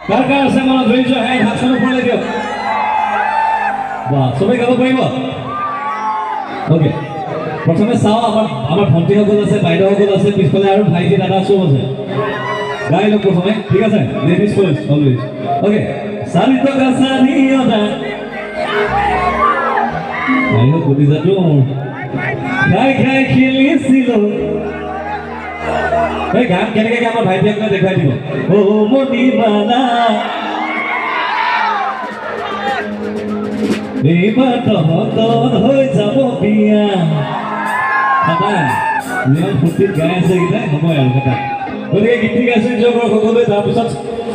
কাৰ কাৰ আছে মনত ধৰি যোৱা হে হাতখন ওপৰলৈ দিয়ক বাহ সবাই গাব পাৰিব ওকে প্ৰথমে চাও আমাৰ ভণ্টিসকল আছে বাইদেউসকল আছে পিছফালে আৰু ভাইটি দাদা সব আছে গাই লওক প্ৰথমে ঠিক আছে লেডিজ ফাৰ্ষ্ট অলৱেজ ওকে সালিত কাছানিয়দা আইও কলি যাতো খাই খাই খেলিছিল এই গান কেনেকৈ আমাৰ ভাইটিসকলে দেখাই দিব ও মনিবালা এইবাৰ তহঁতৰ হৈ যাব বিয়া সদায় যিমান ফূৰ্তিত গাই আছে এইকেইটাই সময় আৰু কথা গতিকে গীত গাইছে নিজৰ ঘৰৰ সকলোৱে তাৰপিছত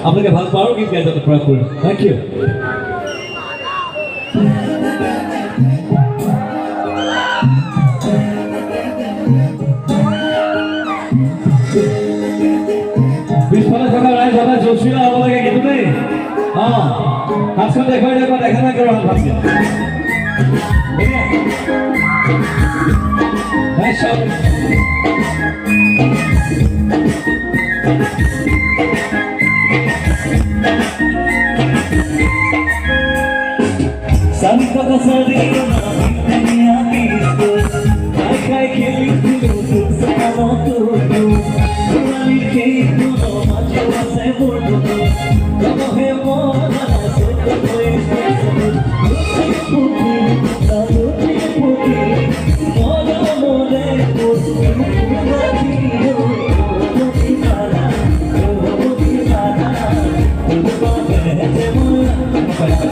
আপোনালোকে ভাল পাওঁ গীত গাই যাব প্ৰয়াস কৰিম থেংক ইউ পিছফালে থকা ৰাইজ সদায় জোচিলা হ'ব লাগে কিন্তু দেই অঁ হাতখন দেখুৱাই দিব দেখা নাই কৰোঁ ভালকৈ Sabi ko ka sa rin na niya pisto Ay kay kilito sa kamotuto Kumali kay puno macho sa burdo Kamohe mo na sa kamoy Luti puti, na luti puti Mola mole puti Luti luti para Luti para Luti para Luti para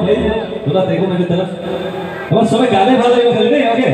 भाई थोड़ा देखो मेरी तरफ और सब गाने वाले हो ओके